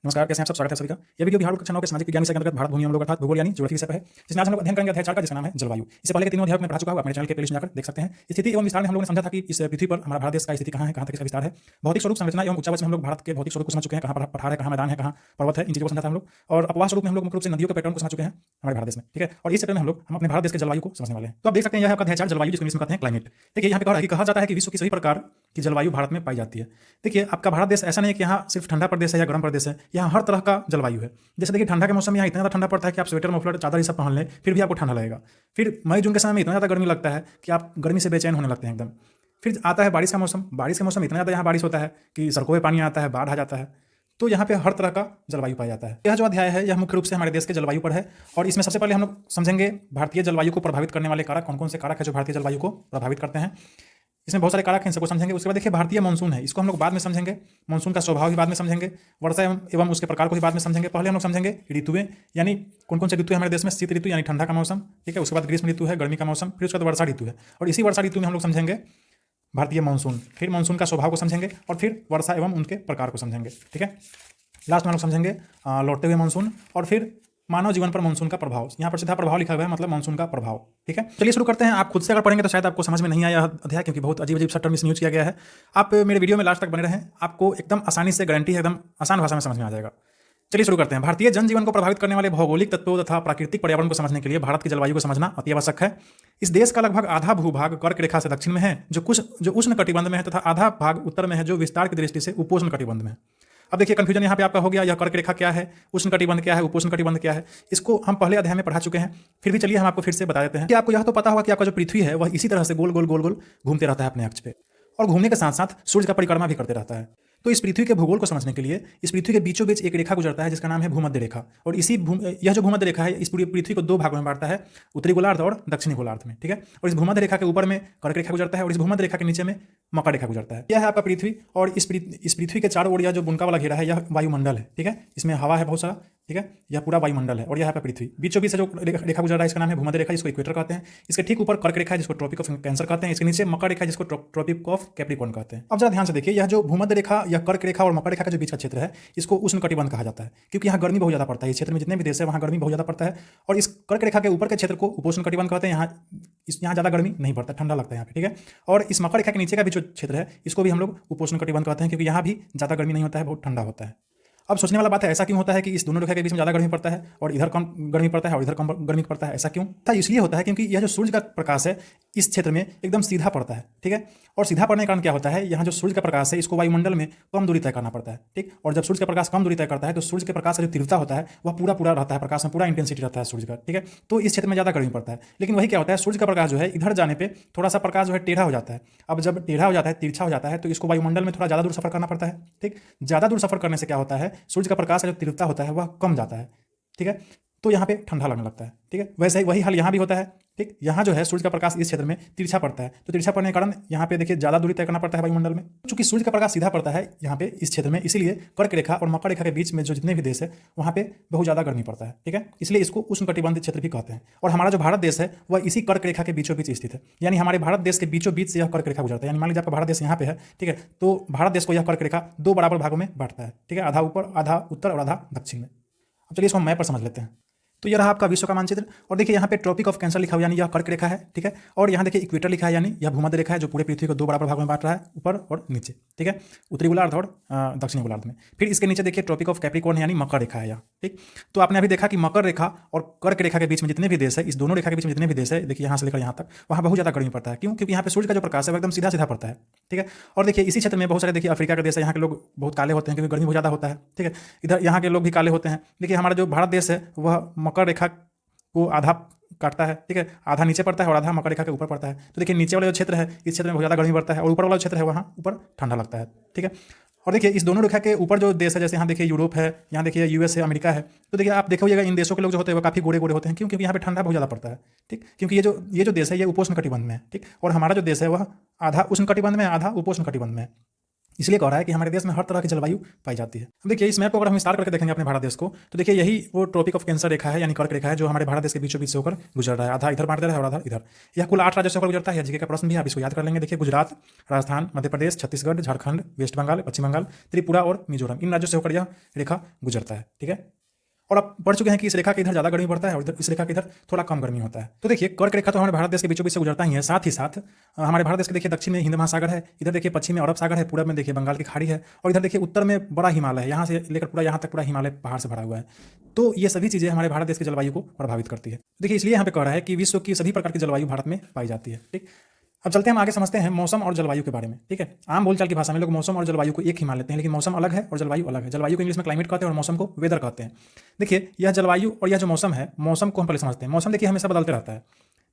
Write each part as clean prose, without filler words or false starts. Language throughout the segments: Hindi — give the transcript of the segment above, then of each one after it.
नमस्कार, कैसे हैं आप सब? स्वागत है सभी का। यह वीडियो बिहार कक्षा 9 के सामाजिक विज्ञान विषय के अंतर्गत भारत भूमि हम लोग अर्थात भूगोल यानी ज्योग्राफी विषय पर है, जिसमें आज हम लोग अध्ययन करेंगे अध्याय 4 का, जिसका नाम है जलवायु। इससे पहले के तीनों अध्यायों में पढ़ा चुका हूं, आप मेरे चैनल के प्लेलिस्ट में जाकर देख सकते हैं। स्थिति एवं विस्तार में हम लोगों ने समझा था कि इस पृथ्वी पर हमारा भारत देश का स्थिति कहां है, कहां तक इसका विस्तार है। भौतिक स्वरूप, संरचना एवं उच्चावच में हम लोग भारत के भौतिक स्वरूप को समझ चुके हैं, कहां पर पठार है, कहां मैदान है, कहां पर्वत है, इन चीजों को समझा था हम लोग। और अपवाह स्वरूप में हम लोग मुख्य रूप से नदियों के पैटर्न को समझ चुके हैं हमारे भारत देश में, ठीक है। और इस चैप्टर में हम अपने भारत देश के जलवायु को समझने वाले हैं। तो आप देख सकते हैं यह आपका अध्याय 4 जलवायु, जिसको इंग्लिश में कहते हैं क्लाइमेट। देखिए यहाँ पे कहा जाता है कि विश्व की सभी प्रकार की जलवायु भारत में पाई जाती है। देखिए आपका भारत देश ऐसा नहीं है कि यहाँ सिर्फ ठंडा प्रदेश है या गर्म प्रदेश है, यहाँ हर तरह का जलवायु है। जैसे देखिए ठंडा के मौसम में यहाँ इतना ज़्यादा ठंडा पड़ता है कि आप स्वेटर, मफलर, चादर ये सब पहन लें फिर भी आपको ठंडा लगेगा। फिर मई जून के समय में इतना ज़्यादा गर्मी लगता है कि आप गर्मी से बेचैन होने लगते हैं एकदम। फिर आता है बारिश का मौसम। बारिश के मौसम इतना ज़्यादा यहाँ बारिश होता है कि सड़कों में पानी आता है, बाढ़ आ जाता है। तो यहाँ पे हर तरह का जलवायु पाया जाता है। यह जो अध्याय है यह मुख्य रूप से हमारे देश के जलवायु पर है। और इसमें सबसे पहले हम लोग समझेंगे भारतीय जलवायु को प्रभावित करने वाले कारक कौन कौन से कारक है जो भारतीय जलवायु को प्रभावित करते हैं। इसमें बहुत सारे कारक हैं, सबको समझेंगे। उसके बाद देखिए भारतीय मानसून है, इसको हम लोग बाद में समझेंगे। मानसून का स्वभाव भी बाद में समझेंगे। वर्षा एवं उसके प्रकार को भी बाद में समझेंगे। पहले हम लोग समझेंगे ऋतुएं, यानी कौन कौन से ऋतु है हमारे देश में। शीत ऋतु यानी ठंडा का मौसम, ठीक है। उसके बाद ग्रीष्म ऋतु है, गर्मी का मौसम। फिर उसके बाद वर्षा ऋतु है, और इसी वर्षा ऋतु में हम लोग समझेंगे भारतीय मानसून। फिर मानसून का स्वभाव को समझेंगे और फिर वर्षा एवं उनके प्रकार को समझेंगे, ठीक है। लास्ट में हम लोग समझेंगे लौटते हुए मानसून, और फिर मानव जीवन पर मानसून का प्रभाव। यहाँ पर सीधा प्रभाव लिखा हुआ है, मतलब मानसून का प्रभाव, ठीक है। चलिए शुरू करते हैं। आप खुद से अगर पढ़ेंगे तो शायद आपको समझ में नहीं आया अध्याय, क्योंकि बहुत अजीब अजीब सा टर्म इसमें यूज किया गया है। आप मेरे वीडियो में लास्ट तक बने रहें, आपको एकदम आसानी से, गारंटी है, एकदम आसान भाषा में समझ में आ जाएगा। चलिए शुरू करते हैं। भारतीय जनजीवन को प्रभावित करने वाले भौगोलिक तत्वों तथा प्राकृतिक पर्यावरण को समझने के लिए भारत की जलवायु को समझना अति आवश्यक है। इस देश का लगभग आधा भूभाग कर्क रेखा से दक्षिण में है, जो उष्ण कटिबंध में है, तथा आधा भाग उत्तर में है, जो विस्तार की दृष्टि से उपोष्ण कटिबंध में है। अब देखिए कंफ्यूजन यहाँ पे आपका हो गया, यह कर्क रेखा क्या है, उष्ण कटिबंध क्या है, उपोष्ण कटिबंध क्या है। इसको हम पहले अध्याय में पढ़ा चुके हैं, फिर भी चलिए हम आपको फिर से बता देते हैं कि आपको यह तो पता होगा कि आपका जो पृथ्वी है वह इसी तरह से गोल गोल गोल गोल घूमते रहता है अपने अक्ष पे, और घूमने के साथ साथ सूर्य का परिक्रमा भी करते रहता है। तो इस पृथ्वी के भूगोल को समझने के लिए इस पृथ्वी के बीचों बीच एक रेखा गुजरता है जिसका नाम है भूमध्य रेखा। और यह जो भूमध्य रेखा है इस पूरी पृथ्वी को दो भागों में बांटता है, उत्तरी गोलार्ध और दक्षिणी गोलार्ध में, ठीक है। और इस भूमध्य रेखा के ऊपर में कर्क रेखा गुजरता है, और इस भूमध्य रेखा के नीचे में मकर रेखा गुजरता है। यह है आपका पृथ्वी, और इस पृथ्वी के चारों ओर यह जो बुनका वाला घेरा है यह वायुमंडल है, ठीक है। इसमें हवा है बहुत सारा, ठीक है। यह पूरा वायुमंडल है, और यह है पृथ्वी। बीचों बीच से जो रेखा गुजर रहा है इसका नाम है भूमध्य रेखा, जिसको इक्वेटर कहते हैं। इसके ठीक ऊपर कर्क रेखा है जिसको ट्रॉपिक ऑफ कैंसर कहते हैं। इसके नीचे मकर रेखा जिसको ट्रॉपिक ऑफ कैप्रिकॉर्न कहते हैं। अब जरा ध्यान से देखिए, यह जो भूमध्य रेखा, यह कर्क रेखा और मकर रेखा का जो बीच का क्षेत्र है इसको उष्ण कटिबंध कहा जाता है, क्योंकि यहाँ गर्मी बहुत ज़्यादा पड़ता है। इस क्षेत्र में जितने भी देश है वहाँ गर्मी बहुत ज़्यादा पड़ता है। और इस कर्क रेखा के ऊपर के क्षेत्र को उपोष्ण कटिबंध कहते हैं। यहाँ ज़्यादा गर्मी नहीं पड़ता, ठंडा लगता है यहाँ पे, ठीक है। और इस मकर रेखा के नीचे का भी जो क्षेत्र है इसको भी हम लोग उपोष्ण कटिबंध कहते हैं, क्योंकि यहाँ भी ज़्यादा गर्मी नहीं होता है, बहुत ठंडा होता है। अब सोचने वाला बात है, ऐसा क्यों होता है कि इस दोनों रेखा के बीच में ज़्यादा गर्मी पड़ता है और इधर कम गर्मी पड़ता है और इधर कम गर्मी पड़ता है? ऐसा क्यों? तो इसलिए होता है क्योंकि यह जो सूर्य का प्रकाश है इस क्षेत्र में एकदम सीधा पड़ता है, ठीक है। और सीधा पड़ने के कारण क्या होता है, यहाँ जो सूर्य का प्रकाश है इसको वायुमंडल में कम दूरी तय करना पड़ता है, ठीक। और जब सूर्य का प्रकाश कम दूरी तय करता है तो सूर्य के प्रकाश का जो तीव्रता होता है वह पूरा पूरा रहता है, प्रकाश में पूरा इंटेंसिटी रहता है सूर्य का, ठीक है। तो इस क्षेत्र में ज़्यादा गर्मी पड़ता है। लेकिन वही क्या होता है, सूर्य का प्रकाश जो है इधर जाने पर थोड़ा सा प्रकाश जो है टेढ़ा हो जाता है। अब जब टेढ़ा हो जाता है, तिरछा हो जाता है, तो इसको वायुमंडल में थोड़ा ज़्यादा दूर सफर करना पड़ता है, ठीक। ज़्यादा दूर सफर करने से क्या होता है, सूर्य का प्रकाश जो तीव्रता होता है वह कम जाता है, ठीक है। तो यहाँ पे ठंडा लगने लगता है, ठीक है। वैसे ही वही हाल यहाँ भी होता है, ठीक। यहाँ जो है सूर्य का प्रकाश इस क्षेत्र में तिरछा पड़ता है, तो तिरछा पड़ने के कारण यहाँ पे देखिए ज़्यादा दूरी तय करना पड़ता है वायुमंडल में। चूंकि सूर्य का प्रकाश सीधा पड़ता है यहाँ पे इस क्षेत्र में, इसीलिए कर्क रेखा और मकर रेखा के बीच में जो जितने भी देश है वहाँ पे बहुत ज़्यादा गर्मी पड़ता है, ठीक है। इसलिए इसको उष्ण कटिबंध क्षेत्र भी कहते हैं। और हमारा जो भारत देश है वह इसी कर्क रेखा के बीचों बीच स्थित है, यानी हमारे भारत देश के बीचों बीच से यह कर्क रेखा गुजरता है। यानी मान लीजिए आपका भारत देश यहाँ पे है, ठीक है, तो भारत देश को यह कर्क रेखा दो बराबर भागों में बांटता है, ठीक है। आधा ऊपर, आधा उत्तर और आधा दक्षिण में। अब चलिए इसको मैप पर समझ लेते हैं। तो यह रहा आपका विश्व का मानचित्र, और देखिए यहाँ पे ट्रॉपिक ऑफ कैंसर लिखा हुआ यानी यह कर्क रेखा है, ठीक है। और यहाँ देखिए इक्वेटर लिखा है यानी यह भूमध्य रेखा है जो पूरे पृथ्वी को दो बराबर भागों में बांट रहा है, ऊपर और नीचे, ठीक है, उत्तरी गोलार्ध और दक्षिणी गोलार्ध में। फिर इसके नीचे देखिए ट्रॉपिक ऑफ कैप्रिकॉर्न यानी मकर रेखा है यहाँ, ठीक। तो आपने अभी देखा कि मकर रेखा और कर्क रेखा के बीच में जितने भी देश है, इस दोनों रेखा के बीच में जितने भी देश है, देखिए यहाँ से लेकर यहाँ तक, वहाँ बहुत ज़्यादा गर्मी पड़ता है। क्यों? क्योंकि यहाँ पे सूर्य का जो प्रकाश है वो एकदम सीधा सीधा पड़ता है, ठीक है। और देखिए इसी क्षेत्र में बहुत सारे देखिए अफ्रीका के देश है, यहाँ के लोग बहुत काले होते हैं क्योंकि गर्मी बहुत ज़्यादा होता है, ठीक है। इधर यहाँ के लोग भी काले होते हैं। देखिए हमारा जो भारत देश है वह मकर रेखा को आधा काटता है, ठीक है, आधा नीचे पड़ता है और आधा मकर रेखा के ऊपर पड़ता है। तो देखिए नीचे वाला जो क्षेत्र है इस क्षेत्र में बहुत ज़्यादा गर्मी पड़ता है, और ऊपर वाला जो क्षेत्र है वहाँ ऊपर ठंडा लगता है, ठीक है। और देखिए इस दोनों रेखा के ऊपर जो देश है, जैसे यहाँ देखिए यूरोप है, यहाँ देखिए यूएस है, अमेरिका है, तो देखिए आप देखोगे इन देशों के लोग जो होते हैं वो काफ़ी गोरे गोरे होते हैं। क्यों? क्योंकि यहाँ पे ठंडा बहुत ज़्यादा पड़ता है, ठीक। क्योंकि ये जो देश है ये उपोष्ण कटिबंध में है, ठीक। और हमारा जो देश है वह आधा उष्ण कटिबंध में, आधा उपोष्ण कटिबंध में है। इसलिए कह रहा है कि हमारे देश में हर तरह की जलवायु पाई जाती है। अब देखिए इस मैप को अगर हम विस्तार करके देखेंगे अपने भारत देश को, तो देखिए यही वो ट्रॉपिक ऑफ कैंसर रेखा है, यानी कर्क रेखा है, जो हमारे भारत देश के बीचों बीच से होकर गुजर रहा है। आधा इधर बांट दे रहा है और आधा इधर। यह कुल 8 राज्यों से होकर गुजरता है। जीके का प्रश्न भी आप इसको याद कर लेंगे। देखिए गुजरात, राजस्थान, मध्य प्रदेश, छत्तीसगढ़, झारखंड, वेस्ट बंगाल, पश्चिम बंगाल, त्रिपुरा और मिजोरम, इन राज्यों से होकर यह रेखा गुजरता है। ठीक है, और आप पढ़ चुके हैं कि इस रेखा के इधर ज़्यादा गर्मी पड़ता है और इधर इस रेखा के इधर थोड़ा कम गर्मी होता है। तो देखिए कर्क रेखा तो हमारे भारत देश के बीचों बीच से गुजरता ही है। साथ ही साथ हमारे भारत देश के देखिए दक्षिण में हिंद महासागर है, इधर देखिए पश्चिम में अरब सागर है, पूरब में देखिए बंगाल की खाड़ी है, और इधर देखिए उत्तर में बड़ा हिमालय है, यहाँ से लेकर पूरा यहाँ तक पूरा हिमालय पहाड़ से भरा हुआ है। तो ये सभी चीज़ें हमारे भारत देश की जलवायु को प्रभावित करती है। देखिए इसलिए यहाँ पे कह रहा है कि विश्व की सभी प्रकार की जलवायु भारत में पाई जाती है। ठीक, अब चलते हैं हम आगे समझते हैं मौसम और जलवायु के बारे में। ठीक है, आम बोलचाल की भाषा में लोग मौसम और जलवायु को एक ही मान लेते हैं, लेकिन मौसम अलग है और जलवायु अलग है। जलवायु को इंग्लिश में क्लाइमेट कहते हैं और मौसम को वेदर कहते हैं। देखिए यह जलवायु और यह जो मौसम है, मौसम को हम पहले समझते हैं। मौसम देखिए हमेशा बदलते रहता है।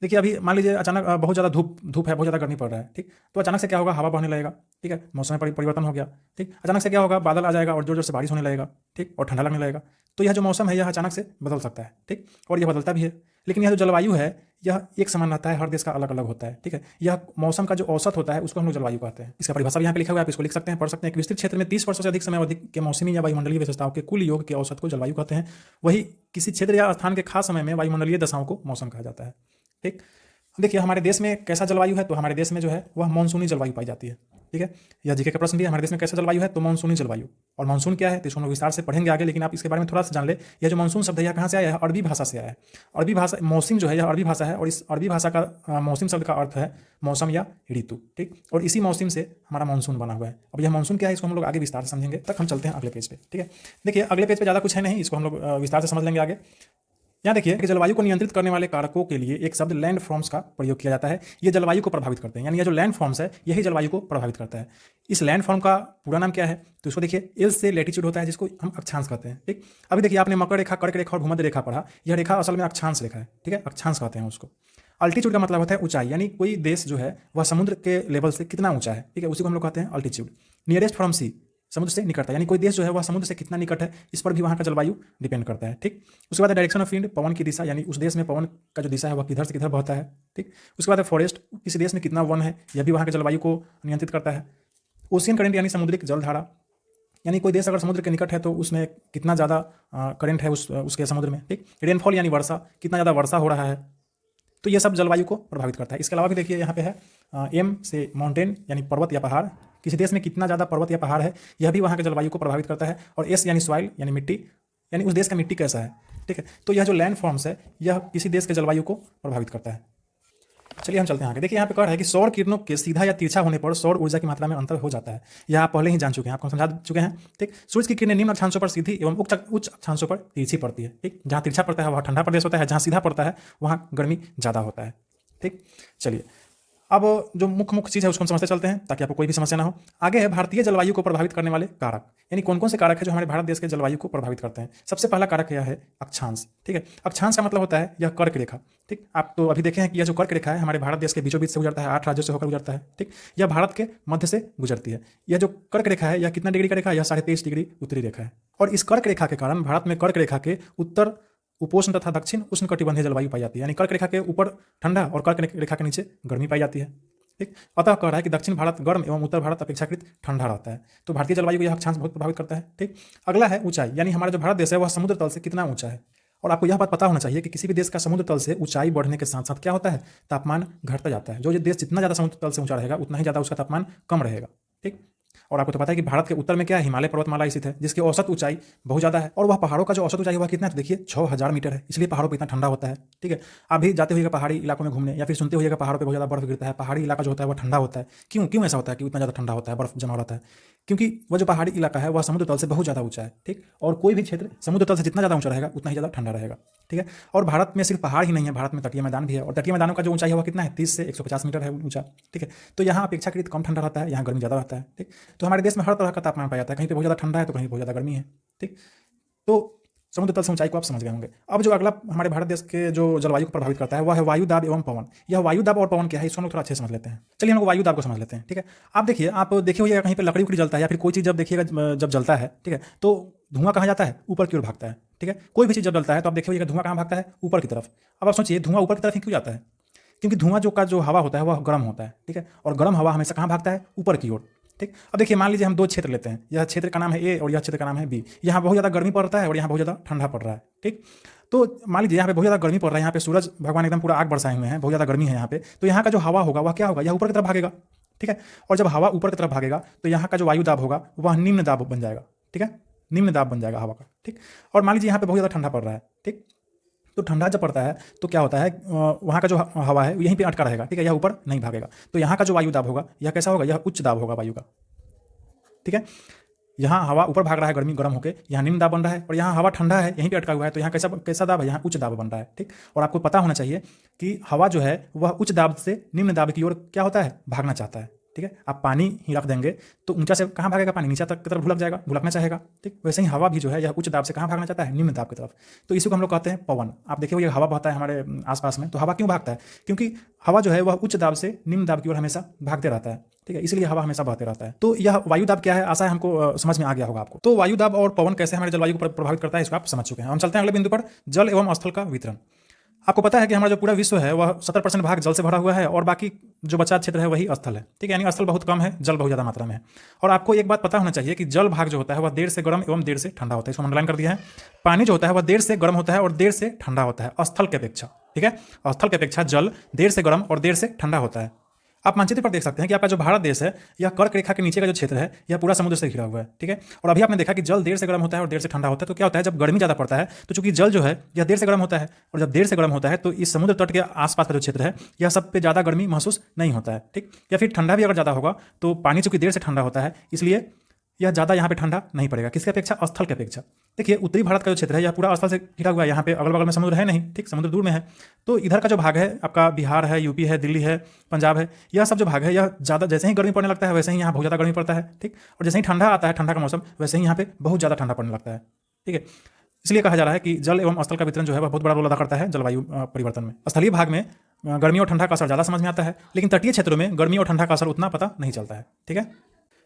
देखिए अभी मान लीजिए अचानक बहुत ज़्यादा धूप है, बहुत ज़्यादा गर्मी पड़ रहा है। ठीक, तो अचानक से क्या होगा, हवा बहने लगेगा। ठीक है, मौसम में परिवर्तन हो गया। ठीक, अचानक से क्या होगा, बादल आ जाएगा और जोर जोर से बारिश होने लगेगा। ठीक, और ठंडा लगने लगेगा। तो यह जो मौसम है यह अचानक से बदल सकता है। ठीक, और यह बदलता भी है। लेकिन यह जो जलवायु है यह एक समान रहता है, हर देश का अलग अलग होता है। ठीक है, यह मौसम का जो औसत होता है उसको हम लोग जलवायु कहते हैं। इसका परिभाषा भी यहाँ पे लिखा हुआ है, आप इसको लिख सकते हैं, पढ़ सकते हैं। कि विस्तृत क्षेत्र में 30 वर्षों से अधिक समय अवधि के मौसमी या वायुमंडलीय विशेषताओं के कुल योग के औसत को जलवायु कहते हैं। वही किसी क्षेत्र या स्थान के खास समय में वायुमंडलीय दशाओं को मौसम कहा जाता है। ठीक, देखिए हमारे देश में कैसा जलवायु है, तो हमारे देश में जो है वह मानसूनी जलवायु पाई जाती है। ठीक है, यह जीके का प्रश्न भी है, हमारे देश में कैसा जलवायु है, तो मानसूनी जलवायु। और मानसून क्या है तो इसको हम लोग विस्तार से पढ़ेंगे आगे, लेकिन आप इसके बारे में थोड़ा सा जान ले। यह जो मानसून शब्द है यह कहाँ से आया है, अरबी भाषा से आया है। अरबी भाषा मौसम जो है यह अरबी भाषा है, और इस अरबी भाषा का मौसम शब्द का अर्थ है मौसम या ऋतु। ठीक, और इसी मौसम से हमारा मानसून बना हुआ है। अब यह मानसून क्या है इसको हम लोग आगे विस्तार से समझेंगे। तक हम चलते हैं अगले पेज पे। ठीक है, देखिए अगले पेज पे ज़्यादा कुछ है नहीं, इसको हम लोग विस्तार से समझ लेंगे आगे। यहाँ देखिए कि जलवायु को नियंत्रित करने वाले कारकों के लिए एक शब्द लैंड फॉर्म्स का प्रयोग किया जाता है। ये जलवायु को प्रभावित करते हैं, यानी ये जो लैंड फॉर्म्स है यही जलवायु को प्रभावित करता है। इस लैंड फॉर्म का पूरा नाम क्या है, तो इसको देखिए एल से लैटिट्यूड होता है, जिसको हम अक्षांश कहते हैं। ठीक, अभी देखिए आपने मकर रेखा, कर्क रेखा और भूमध्य रेखा पढ़ा। यह रेखा असल में अक्षांश रेखा है। ठीक है, अक्षांश कहते हैं उसको। अल्टीट्यूड का मतलब होता है ऊंचाई, यानी कोई देश जो है वह समुद्र के लेवल से कितना ऊंचा है। ठीक है, उसी को हम लोग कहते हैं अल्टीट्यूड। नियरेस्ट फ्रॉम सी, समुद्र से निकटता, यानी कोई देश जो है वह समुद्र से कितना निकट है, इस पर भी वहाँ का जलवायु डिपेंड करता है। ठीक, उसके बाद डायरेक्शन ऑफ विंड, पवन की दिशा, यानी उस देश में पवन का जो दिशा है वह किधर से किधर बहता है। ठीक, उसके बाद फॉरेस्ट, किसी देश में कितना वन है, यह भी वहाँ के जलवायु को नियंत्रित करता है। ओशियन करंट, यानी समुद्रिक जलधारा, यानी कोई देश अगर समुद्र के निकट है तो उसमें कितना ज़्यादा करंट है उसके समुद्र में। ठीक, रेनफॉल यानी वर्षा, कितना ज़्यादा वर्षा हो रहा है, तो ये सब जलवायु को प्रभावित करता है। इसके अलावा भी देखिए यहाँ पे है एम से माउंटेन, यानी पर्वत या पहाड़, किसी देश में कितना ज़्यादा पर्वत या पहाड़ है यह भी वहाँ के जलवायु को प्रभावित करता है। और एस यानी सॉइल, यानी मिट्टी, यानी उस देश का मिट्टी कैसा है। ठीक है, तो यह जो लैंड फॉर्म्स है यह किसी देश के जलवायु को प्रभावित करता है। चलिए हम चलते हैं आगे। देखिए यहाँ पे कह रहा है कि सौर किरणों के सीधा या तिरछा होने पर सौर ऊर्जा की मात्रा में अंतर हो जाता है। यह आप पहले ही जान चुके हैं, आपको समझा चुके हैं। ठीक, सूर्य की किरणें निम्न अक्षांशों पर सीधी एवं उच्च अक्षांशों पर तिरछी पड़ती है। ठीक, जहाँ तिरछा पड़ता है वहाँ ठंडा प्रदेश होता है, जहाँ सीधा पड़ता है वहाँ गर्मी ज़्यादा होता है। ठीक, चलिए अब जो मुख्य चीज़ है उसको हम समझते चलते हैं ताकि आपको कोई भी समस्या ना हो। आगे है भारतीय जलवायु को प्रभावित करने वाले कारक, यानी कौन कौन से कारक है जो हमारे भारत देश के जलवायु को प्रभावित करते हैं। सबसे पहला कारक यह है अक्षांश। ठीक है, अक्षांश का मतलब होता है यह कर्क रेखा। ठीक, आप तो अभी देखे हैं कि यह जो कर्क रेखा है हमारे भारत देश के बीचों बीच से गुजरता है, 8 राज्यों से होकर गुजरता है। ठीक, यह भारत के मध्य से गुजरती है। यह जो कर्क रेखा है यह कितना डिग्री का रेखा है, यह 23.5 डिग्री उत्तरी रेखा है। और इस कर्क रेखा के कारण भारत में कर्क रेखा के उत्तर उपोष्ण तथा दक्षिण उष्ण कटिबंधीय जलवायु पाई जाती है, यानी कर्क रेखा के ऊपर ठंडा और कर्क रेखा के नीचे गर्मी पाई जाती है। ठीक, अतः कह रहा है कि दक्षिण भारत गर्म एवं उत्तर भारत अपेक्षाकृत ठंडा रहता है। तो भारतीय जलवायु को यह अक्षांश बहुत प्रभावित करता है। ठीक, अगला है ऊंचाई, यानी हमारा जो भारत देश है वह समुद्र तल से कितना ऊंचा है। और आपको यह बात पता होना चाहिए कि किसी भी देश का समुद्र तल से ऊंचाई बढ़ने के साथ साथ क्या होता है, तापमान घटता जाता है। जो देश जितना ज़्यादा समुद्र तल से ऊंचा रहेगा उतना ही ज़्यादा उसका तापमान कम रहेगा। ठीक, और आपको तो पता है कि भारत के उत्तर में क्या है, हिमालय पर्वतमाला स्थित है, जिसकी औसत ऊंचाई बहुत ज़्यादा है। और वह पहाड़ों का जो औसत ऊंचाई हुआ कितना है, तो देखिए 6000 मीटर है, इसलिए पहाड़ों पर इतना ठंडा होता है। ठीक है, आप भी जाते होइएगा पहाड़ी इलाकों में घूमने या फिर सुनते होइएगा पहाड़ों पर बहुत ज़्यादा बर्फ गिरता है, पहाड़ी इलाका जो होता है वह ठंडा होता है। क्यों ऐसा होता है कि उतना ज़्यादा ठंडा होता है, बर्फ जमा रहता है? क्योंकि वह जो पहाड़ी इलाका है वह समुद्र तल से बहुत ज़्यादा ऊंचा है। ठीक, और कोई भी क्षेत्र समुद्र तल से जितना ज़्यादा ऊंचा रहेगा उतना ही ज़्यादा ठंडा रहेगा। ठीक है, और भारत में सिर्फ पहाड़ ही नहीं है, भारत में तटीय मैदान भी है, और तटीय मैदानों का जो ऊंचाई है वह कितना है, 30 से 150 मीटर है ऊंचा। ठीक है, तो यहाँ अपेक्षाकृत कम ठंडा रहता है, यहाँ गर्मी ज़्यादा रहता है। ठीक, तो हमारे देश में हर तरह का तापमान पाया जाता है, कहीं पे बहुत ज़्यादा ठंडा है तो कहीं बहुत ज़्यादा गर्मी है। ठीक, तो समुद्र तल से ऊंचाई को आप समझ गए होंगे। अब जो अगला हमारे भारत देश के जो जलवायु को प्रभावित करता है वह है वायु दाब एवं पवन। यह वायु दाब और पवन क्या है इसको हम लोग थोड़ा अच्छे से समझ लेते हैं। चलिए हम लोग वायु दाब को समझ लेते हैं। ठीक है, आप देखिए, आप देखे होइएगा कहीं पे लकड़ी उकड़ी जलता है या फिर कोई चीज़ जब देखिएगा जब जलता है, ठीक है, तो धुआं कहाँ जाता है, ऊपर की ओर भागता है। ठीक है, कोई भी चीज़ जब जलता है तो आप देखिए होइएगा धुआं कहाँ भागता है, ऊपर की तरफ। अब आप सोचिए धुआं ऊपर की तरफ ही क्यों जाता है, क्योंकि धुआं जो हवा होता है वह गर्म होता है। ठीक है, और गर्म हवा हमेशा कहाँ भागता है, ऊपर की ओर। ठीक। अब देखिए मान लीजिए हम दो क्षेत्र लेते हैं, यह क्षेत्र का नाम है ए और यह क्षेत्र का नाम है बी। यहाँ बहुत ज़्यादा गर्मी पड़ता है और यहाँ बहुत ज़्यादा ठंडा पड़ रहा है, ठीक। तो मान लीजिए यहाँ पे बहुत ज़्यादा गर्मी पड़ रहा है, यहाँ पे सूरज भगवान एकदम पूरा आग बरसाए हुए हैं, बहुत ज़्यादा गर्मी है यहाँ पे, तो यहाँ का जो हवा होगा वह क्या होगा, यह ऊपर की तरफ भागेगा, ठीक है। और जब हवा ऊपर की तरफ भागेगा तो यहाँ का जो वायु दाब होगा वह निम्न दाब बन जाएगा, ठीक है, निम्न दाब बन जाएगा हवा का, ठीक। और मान लीजिए यहाँ पे बहुत ज़्यादा ठंडा पड़ रहा है, ठीक। तो ठंडा जब पड़ता है तो क्या होता है, वहाँ का जो हवा है यहीं पे अटका रहेगा, ठीक है, यह ऊपर नहीं भागेगा। तो यहाँ का जो वायु दाब होगा यह कैसा होगा, यह उच्च दाब होगा वायु का, ठीक है। यहाँ हवा ऊपर भाग रहा है गर्मी गर्म होकर, यहाँ निम्न दाब बन रहा है, और यहाँ हवा ठंडा है यहीं पे अटका हुआ है, तो यहाँ कैसा कैसा दाब है, यहाँ उच्च दाब बन रहा है, ठीक। और आपको पता होना चाहिए कि हवा जो है वह उच्च दाब से निम्न दाब की ओर क्या होता है, भागना चाहता है, ठीक है। आप पानी ही रख देंगे तो ऊंचा से कहाँ भागेगा, पानी नीचे तक की तरफ भुलक जाएगा, भुलकना चाहेगा, ठीक। वैसे ही हवा भी जो है यह उच्च दाब से कहाँ भागना चाहता है, निम्न दाब की तरफ। तो इसी को हम लोग कहते हैं पवन। आप देखिए ये हवा बहता है हमारे आसपास में, तो हवा क्यों भागता है, क्योंकि हवा जो है वह उच्च दाब से निम्न दाब की ओर हमेशा भागते रहता है, ठीक है, इसलिए हवा हमेशा बहते रहता है। तो यह वायु दाब क्या है, आशा है हमको समझ में आ गया होगा आपको। तो वायु दाब और पवन कैसे हमारे जलवायु को प्रभावित करता है इसको आप समझ चुके हैं। हम चलते हैं अगले बिंदु पर, जल एवं स्थल का वितरण। आपको पता है कि हमारा जो पूरा विश्व है वह 70% भाग जल से भरा हुआ है और बाकी जो बचा क्षेत्र है वही स्थल है, ठीक है, यानी स्थल बहुत कम है, जल बहुत ज़्यादा मात्रा में है। और आपको एक बात पता होना चाहिए कि जल भाग जो होता है वह देर से गर्म एवं देर से ठंडा होता है, इसको अंडरलाइन कर दिया है। पानी जो होता है वह देर से गर्म होता है और देर से ठंडा होता है स्थल की अपेक्षा, ठीक है। स्थल की अपेक्षा जल देर से गर्म और देर से ठंडा होता है। आप मानचित्र पर देख सकते हैं कि आपका जो भारत देश है यह कर्क रेखा के नीचे का जो क्षेत्र है यह पूरा समुद्र से घिरा हुआ है, ठीक है। और अभी आपने देखा कि जल देर से गर्म होता है और देर से ठंडा होता है। तो क्या होता है, जब गर्मी ज़्यादा पड़ता है तो चूंकि जल जो है यह देर से गर्म होता है, और जब देर से गर्म होता है तो इस समुद्र तट के आसपास का जो क्षेत्र है यह सब पे ज़्यादा गर्मी महसूस नहीं होता है, ठीक। या फिर ठंडा भी अगर ज़्यादा होगा तो पानी चूंकि देर से ठंडा होता है इसलिए यह ज़्यादा यहाँ पे ठंडा नहीं पड़ेगा, किसके अपेक्षा, स्थल की अपेक्षा। देखिए उत्तरी भारत का जो क्षेत्र है यह पूरा स्थल से घिरा हुआ है, यहाँ पे अगल बगल में समुद्र है नहीं, ठीक, समुद्र दूर में है। तो इधर का जो भाग है आपका बिहार है, यूपी है, दिल्ली है, पंजाब है, यह सब जो भाग है यह ज़्यादा जैसे ही गर्मी पड़ने लगता है वैसे ही यहाँ बहुत ज़्यादा गर्मी पड़ता है, ठीक। और जैसे ही ठंडा आता है, ठंडा का मौसम, वैसे ही यहाँ पे बहुत ज़्यादा ठंडा पड़ने लगता है, ठीक है। इसलिए कहा जा रहा है कि जल एवं स्थल का वितरण जो है वह बहुत बड़ा रोल अदा करता है जलवायु परिवर्तन में। स्थलीय भाग में गर्मी और ठंडा का असर ज़्यादा समझ में आता है, लेकिन तटीय क्षेत्रों में गर्मी और ठंडा का असर उतना पता नहीं चलता है, ठीक है।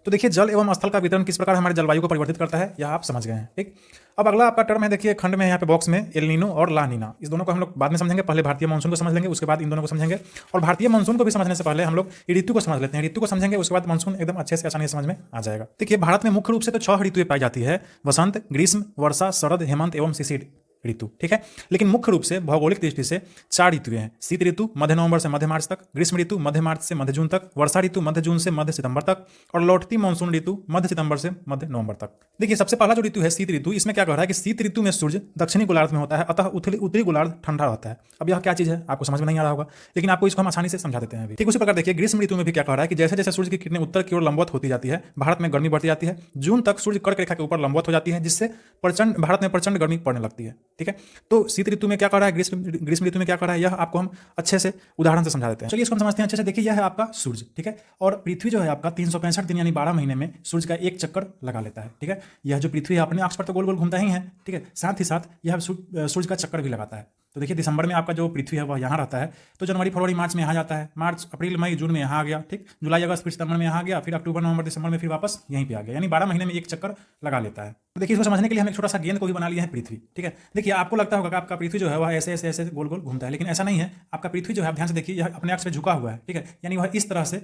तो देखिए जल एवं स्थल का वितरण किस प्रकार हमारे जलवायु को परिवर्तित करता है यह आप समझ गए हैं, ठीक। अब अगला आपका टर्म है, देखिए खंड में यहाँ पे बॉक्स में एल नीनो और ला नीना, इस दोनों को हम लोग बाद में समझेंगे, पहले भारतीय मानसून को समझ लेंगे, उसके बाद इन दोनों को समझेंगे। और भारतीय मानसून को भी समझने से पहले हम लोग ऋतु को समझ लेते हैं, ऋतु को समझेंगे उसके बाद मानसून एकदम अच्छे से आसानी से समझ में आ जाएगा। देखिए भारत में मुख्य रूप से तो 6 ऋतुएं पाई जाती है, वसंत, ग्रीष्म, वर्षा, शरद, हेमंत एवं शिशिर ऋतु, ठीक है। लेकिन मुख्य रूप से भौगोलिक दृष्टि से 4 ऋतुएं हैं। शीत ऋतु मध्य नवंबर से मध्य मार्च तक, ग्रीष्म ऋतु मध्य मार्च से मध्य जून तक, वर्षा ऋतु मध्य जून से मध्य सितंबर तक, और लौटती मानसून ऋतु मध्य सितंबर से मध्य नवंबर तक। देखिए सबसे पहला जो ऋतु है शीत ऋतु, इसमें क्या कह रहा है कि शीत ऋतु में सूर्य दक्षिणी गोलार्ध में होता है, अतः उत्तरी गोलार्ध ठंडा रहता है। अब यह क्या चीज है आपको समझ में नहीं आ रहा होगा, लेकिन आपको इसको हम आसानी से समझा देते हैं अभी। ठीक उसी प्रकार देखिए ग्रीष्म ऋतु में भी क्या कह रहा है कि जैसे जैसे सूर्य की किरणें उत्तर की ओर लंबवत होती जाती है, भारत में गर्मी बढ़ती जाती है। जून तक सूर्य कर्क रेखा के ऊपर लंबवत हो जाती है, जिससे भारत में प्रचंड गर्मी पड़ने लगती है, ठीक है। तो शीत ऋतु में क्या कर रहा है, ग्रीष्म ऋतु में क्या कर रहा है, यह आपको हम अच्छे से उदाहरण से समझा देते हैं। चलिए इसको हम समझते हैं अच्छे से। देखिए यह है आपका सूर्य, ठीक है, और पृथ्वी जो है आपका 365 दिन यानी 12 महीने में सूर्य का एक चक्कर लगा लेता है, ठीक है। यह जो पृथ्वी है अपने अक्ष पर तो गोल गोल घूमता ही है, ठीक है, साथ ही साथ यह सूर्य का चक्कर भी लगाता है। तो देखिए दिसंबर में आपका जो पृथ्वी है वह यहाँ रहता है, तो जनवरी फरवरी मार्च में यहाँ जाता है, मार्च अप्रैल मई जून में यहाँ आ गया, ठीक, जुलाई अगस्त फिर सितंबर में यहाँ आ गया, फिर अक्टूबर नवंबर दिसंबर में फिर वापस यहीं पे आ गया, यानी 12 महीने में एक चक्कर लगा लेता है। तो देखिए इसको समझने के लिए हम एक छोटा सा गेंद को भी बना लिया है पृथ्वी, ठीक है। देखिए आपको लगता होगा कि आपका पृथ्वी जो है वह ऐसे ऐसे ऐसे गोल गोल घूमता है, लेकिन ऐसा नहीं है। आपका पृथ्वी जो है आप ध्यान से देखिए यह अपने अक्ष पे झुका हुआ है, ठीक है, यानी वह इस तरह से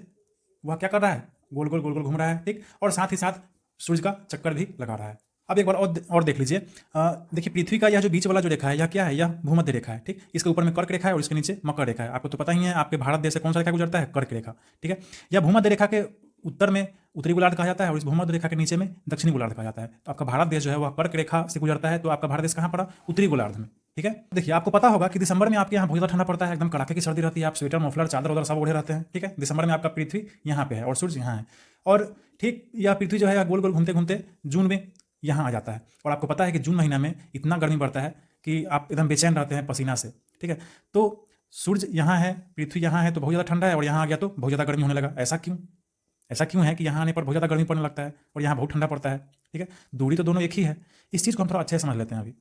वह क्या कर रहा है, गोल गोल घूम रहा है, ठीक, और साथ ही साथ सूर्य का चक्कर भी लगा रहा है। अब एक बार और देख लीजिए, देखिए पृथ्वी का यह जो बीच वाला जो रेखा है यह क्या है, यह भूमध्य रेखा है, ठीक। इसके ऊपर में कर्क रेखा है और इसके नीचे मकर रेखा है। आपको तो पता ही है आपके भारत देश से कौन सा रेखा गुजरता है, कर्क रेखा, ठीक है। यह भूमध्य रेखा के उत्तर में उत्तरी गोलार्ध कहा जाता है और इस भूमध्य रेखा के नीचे में दक्षिणी गोलार्ध कहा जाता है। तो आपका भारत देश जो है वह कर्क रेखा से गुजरता है, तो आपका भारत देश कहाँ पड़ा, उत्तरी गोलार्ध में, ठीक है। देखिए आपको पता होगा कि दिसंबर में आपके यहाँ बहुत ज़्यादा ठंडा पड़ता है, एकदम कड़ाके की सर्दी रहती है, आप स्वेटर मफलर चादर उधर सब ओढ़े रहते हैं, ठीक है। दिसंबर में आपका पृथ्वी यहाँ पे है और सूर्य यहाँ है, और ठीक यह पृथ्वी जो है गोल गोल घूमते घूमते जून में यहाँ आ जाता है। और आपको पता है कि जून महीना में इतना गर्मी बढ़ता है कि आप एकदम बेचैन रहते हैं पसीना से, ठीक है। तो सूर्य यहाँ है, पृथ्वी यहाँ है, तो बहुत ज़्यादा ठंडा है, और यहाँ आ गया तो बहुत ज़्यादा गर्मी होने लगा। ऐसा क्यों है कि यहाँ आने पर बहुत ज़्यादा गर्मी पड़ने लगता है और यहाँ बहुत ठंडा पड़ता है, ठीक है। दूरी तो दोनों एक ही है। इस चीज़ को हम थोड़ा अच्छे से समझ लेते हैं। अभी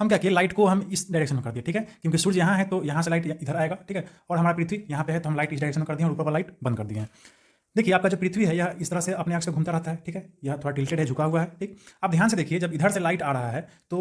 हम क्या किए, लाइट को हम इस डायरेक्शन में कर दिए, ठीक है, क्योंकि सूर्य यहाँ है तो यहाँ से लाइट इधर आएगा, ठीक है, और हमारा पृथ्वी यहाँ पे है तो हम लाइट इस डायरेक्शन में कर दिए और ऊपर वाला लाइट बंद कर दिए हैं। देखिए आपका जो पृथ्वी है यह इस तरह से अपने अक्ष पे घूमता रहता है, ठीक है, यह थोड़ा टिल्टेड है, झुका हुआ है, ठीक। आप ध्यान से देखिए, जब इधर से लाइट आ रहा है तो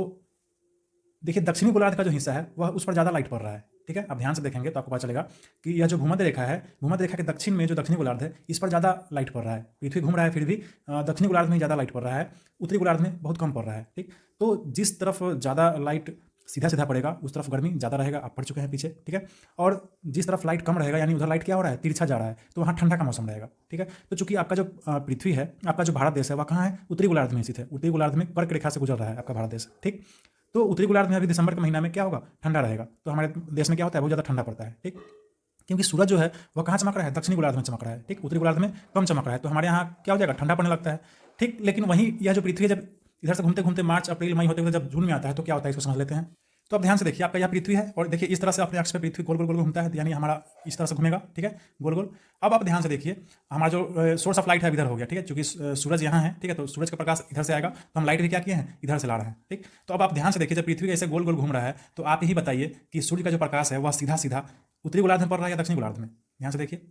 देखिए दक्षिणी गोलार्ध का जो हिस्सा है वह उस पर ज़्यादा लाइट पड़ रहा है, ठीक है। अब ध्यान से देखेंगे तो आपको पता चलेगा कि यह जो भूमध्य रेखा है, भूमध्य रेखा के दक्षिण में जो दक्षिणी गोलार्ध है, इस पर ज़्यादा लाइट पड़ रहा है। पृथ्वी घूम रहा है फिर भी दक्षिणी गोलार्ध में ज़्यादा लाइट पड़ रहा है, उत्तरी गोलार्ध में बहुत कम पड़ रहा है। ठीक, तो जिस तरफ ज़्यादा लाइट सीधा सीधा पड़ेगा उस तरफ गर्मी ज़्यादा रहेगा, आप पढ़ चुके हैं पीछे। ठीक है, और जिस तरफ लाइट कम रहेगा यानी उधर लाइट क्या हो रहा है, तिरछा जा रहा है, तो वहाँ ठंडा का मौसम रहेगा। ठीक है, तो चूंकि आपका जो पृथ्वी है, आपका जो भारत देश है, वह कहाँ है, उत्तरी गोलार्ध में स्थित है। उत्तरी गोलार्ध में कर्क रेखा से गुजर रहा है आपका भारत देश। ठीक, तो उत्तरी गोलार्ध में अभी दिसंबर के महीना में क्या होगा, ठंडा रहेगा। तो हमारे देश में क्या होता है, बहुत ज़्यादा ठंडा पड़ता है। ठीक, क्योंकि सूरज जो है वह कहाँ चमक रहा है, दक्षिणी गोलार्ध में चमक रहा है। ठीक, उत्तरी गोलार्ध में कम चमक रहा है, तो हमारे यहाँ क्या हो जाएगा, ठंडा पड़ने लगता है। ठीक, लेकिन वहीं यह जो पृथ्वी जब इधर से घूमते घूमते मार्च अप्रैल मई होते हुए जब जून में आता है तो क्या होता है, इसको समझ लेते हैं। तो अब ध्यान से देखिए, आपका यह पृथ्वी है और देखिए इस तरह से अपने अक्ष पे पृथ्वी गोल गोल गोल घूमता है, यानी हमारा इस तरह से घूमेगा। ठीक है, गोल गोल। अब आप ध्यान से देखिए, हमारा जो सोर्स ऑफ लाइट है इधर हो गया। ठीक है, क्योंकि सूरज यहाँ है। ठीक है, तो सूरज का प्रकाश इधर से आएगा, तो हम लाइट भी क्या किए हैं, इधर से ला रहे हैं। ठीक, तो अब आप ध्यान से देखिए, जब पृथ्वी ऐसे गोल गोल घूम रहा है तो आप यही बताइए कि सूर्य का जो प्रकाश है वह सीधा सीधा उत्तरी गोलार्ध में पड़ रहा है या दक्षिणी गोलार्ध में। ध्यान से देखिए,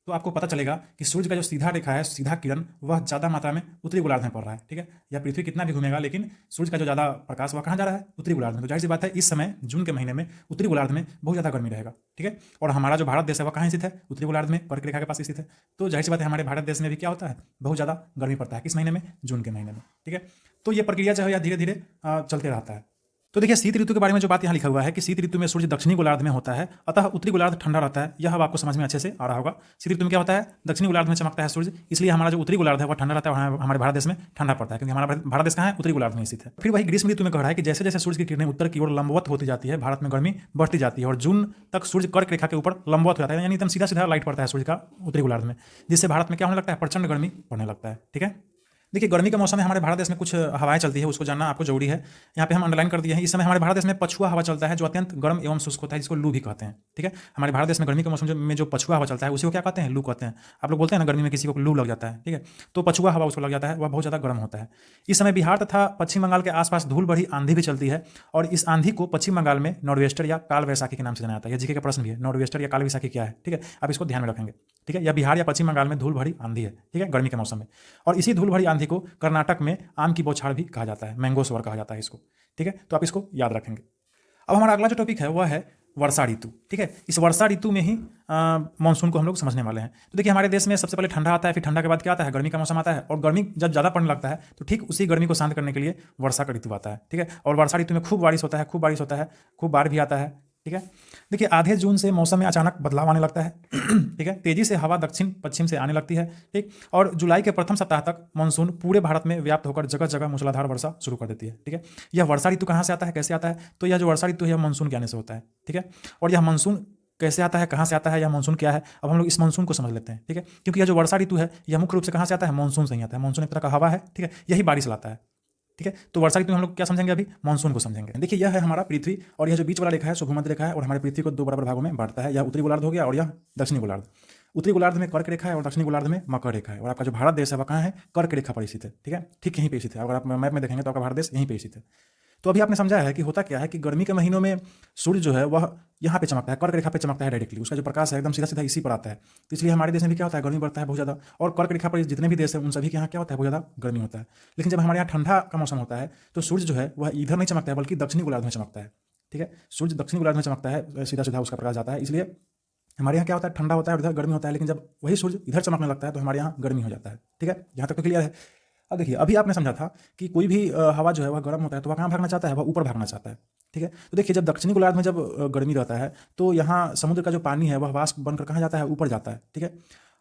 तो आपको पता चलेगा कि सूर्य का जो सीधा रेखा है, सीधा किरण, वह ज़्यादा मात्रा में उत्तरी गोलार्ध में पड़ रहा है। ठीक है, या पृथ्वी कितना भी घूमेगा लेकिन सूर्य का जो ज़्यादा प्रकाश वह कहाँ जा रहा है, उत्तरी गोलार्ध में। तो जाहिर सी बात है, इस समय जून के महीने में उत्तरी गोलार्ध में बहुत ज़्यादा गर्मी रहेगा। ठीक है, और हमारा जो भारत देश है वह कहाँ स्थित है, उत्तरी गोलार्ध में, कर्क रेखा के पास स्थित है। तो जाहिर सी बात है, हमारे भारत देश में भी क्या होता है, बहुत ज़्यादा गर्मी पड़ता है। किस महीने में, जून के महीने में। ठीक है, तो ये प्रक्रिया जो है धीरे धीरे चलते रहता है। तो देखिए, शीत ऋतु के बारे में जो बात यहाँ लिखा हुआ है कि शीत ऋतु में सूर्य दक्षिणी गोलार्ध में होता है, अतः उत्तरी गोलार्ध ठंडा रहता है। यह अब आपको समझ में अच्छे से आ रहा होगा। शीत ऋतु में क्या होता है, दक्षिणी गोलार्ध में चमकता है सूर्य, इसलिए हमारा जो उत्तरी गोलार्ध है वह ठंडा रहता है और हमारे भारत देश में ठंडा पड़ता है, क्योंकि हमारा भारत देश कहाँ है, उत्तरी गोलार्ध में स्थित है। फिर वही ग्रीष्म ऋतु में कह रहा है कि जैसे जैसे सूर्य की किरणें उत्तर की ओर लंबवत होती जाती है, भारत में गर्मी बढ़ती जाती है और जून तक सूर्य कर्क रेखा के ऊपर लंबवत हो जाता है, यानी एकदम सीधा सीधा लाइट पड़ता है सूर्य का उत्तरी गोलार्ध में, जिससे भारत में क्या होने लगता है, प्रचंड गर्मी पड़ने लगता है। ठीक है, देखिए, गर्मी के मौसम में हमारे भारत देश में कुछ हवाएं चलती है, उसको जानना आपको जरूरी है। यहाँ पे हम अंडरलाइन कर दिए हैं। इस समय हमारे भारत देश में पछुआ हवा चलता है, जो अत्यंत गर्म एवं शुष्क होता है, जिसको लू भी कहते हैं। ठीक है, हमारे भारत देश में गर्मी के मौसम में जो पछुआ हवा चलता है उसी को क्या कहते हैं, लू कहते हैं। आप लोग बोलते हैं ना, गर्मी में किसी को लू लग जाता है। ठीक है, तो पछुआ हवा उसको लग जाता है, वह बहुत ज़्यादा गर्म होता है। इस समय बिहार तथा पश्चिम बंगाल के आसपास धूल भरी आंधी भी चलती है और इस आंधी को पश्चिम बंगाल में नॉर्वेस्टर या काल वैसाखी के नाम से जाना जाता है। जीके का प्रश्न भी है, नॉर्वेस्टर या काल वैसाखी क्या है। ठीक है, आप इसको ध्यान में रखेंगे। ठीक है, या बिहार या पश्चिम बंगाल में धूल भरी आंधी है। ठीक है, गर्मी के मौसम में, और इसी धूल भरी आंधी को कर्नाटक में आम की बौछार भी कहा जाता है, मैंगो स्वर कहा जाता है इसको। ठीक है, तो आप इसको याद रखेंगे। अब हमारा अगला जो टॉपिक है वह है वर्षा ऋतु। ठीक है, इस वर्षा ऋतु में ही मानसून को हम लोग समझने वाले हैं। तो देखिए, हमारे देश में सबसे पहले ठंडा आता है, फिर ठंडा के बाद क्या आता है, गर्मी का मौसम आता है, और गर्मी जब ज़्यादा पड़ने लगता है तो ठीक उसी गर्मी को शांत करने के लिए वर्षा का ऋतु आता है। ठीक है, और वर्षा ऋतु में खूब बारिश होता है, खूब बारिश होता है, खूब बाढ़ भी आता है। ठीक है, देखिए, आधे जून से मौसम में अचानक बदलाव आने लगता है। ठीक है, तेजी से हवा दक्षिण पश्चिम से आने लगती है। ठीक, और जुलाई के प्रथम सप्ताह तक मानसून पूरे भारत में व्याप्त होकर जगह जगह मूसलाधार वर्षा शुरू कर देती है। ठीक है, यह वर्षा ऋतु कहाँ से आता है, कैसे आता है, तो यह जो वर्षा ऋतु है मानसून के आने से होता है। ठीक है, और यह मानसून कैसे आता है, कहाँ से आता है, यह मानसून क्या है, अब हम लोग इस मानसून को समझ लेते हैं। ठीक है, क्योंकि यह जो वर्षा ऋतु है यह मुख्य रूप से कहाँ से आता है, मानसून से ही आता है। मानसून एक तरह का हवा है। ठीक है, यही बारिश लाता है। ठीक है, तो वर्षा ऋतु में हम लोग क्या समझेंगे, अभी मानसून को समझेंगे। देखिए, यह है हमारा पृथ्वी और यह जो बीच वाला रेखा है सो भूमध्य रेखा है और हमारे पृथ्वी को दो बराबर भागों में बांटता है। यह उत्तरी गोलार्ध हो गया और यह दक्षिणी गोलार्ध। उत्तरी गोलार्ध में कर्क रेखा है और दक्षिणी गोलार्ध में मकर रेखा है, और आपका जो भारत देश है वह कहाँ है, कर्क रेखा पर स्थित है। ठीक है, ठीक यहीं पे स्थित है। अगर आप मैप में देखेंगे तो आपका भारत देश यहीं पे स्थित है। तो अभी आपने समझा है कि होता क्या है कि गर्मी के महीनों में सूर्य जो है वह यहाँ पे चमकता है, कर्क रेखा पे चमकता है डायरेक्टली, उसका जो प्रकाश है एकदम सीधा सीधा इसी पर आता है। तो इसलिए हमारे देश में भी क्या होता है, गर्मी बढ़ता है बहुत ज़्यादा, और कर्क रेखा पर जितने भी देश हैं उन सभी के यहाँ क्या होता है, बहुत ज़्यादा गर्मी होता है। लेकिन जब हमारे यहाँ ठंडा का मौसम होता है तो सूर्य जो है वह इधर नहीं चमकता है बल्कि दक्षिणी गोलार्ध में चमकता है। ठीक है, सूर्य दक्षिणी गोलार्ध में चमकता है, सीधा सीधा उसका प्रकाश जाता है, इसलिए हमारे यहाँ क्या होता है, ठंडा होता है और इधर गर्मी होता है। लेकिन जब वही सूर्य इधर चमकने लगता है तो हमारे यहाँ गर्मी हो जाता है। ठीक है, यहाँ तक तो क्लियर है। अब देखिए, अभी आपने समझा था कि कोई भी हवा जो है वह गर्म होता है तो वह कहाँ भागना चाहता है, वह ऊपर भागना चाहता है। ठीक है, तो देखिए, जब दक्षिणी गोलार्ध में जब गर्मी रहता है तो यहाँ समुद्र का जो पानी है वह वाष्प बनकर कहाँ जाता है, ऊपर जाता है। ठीक है,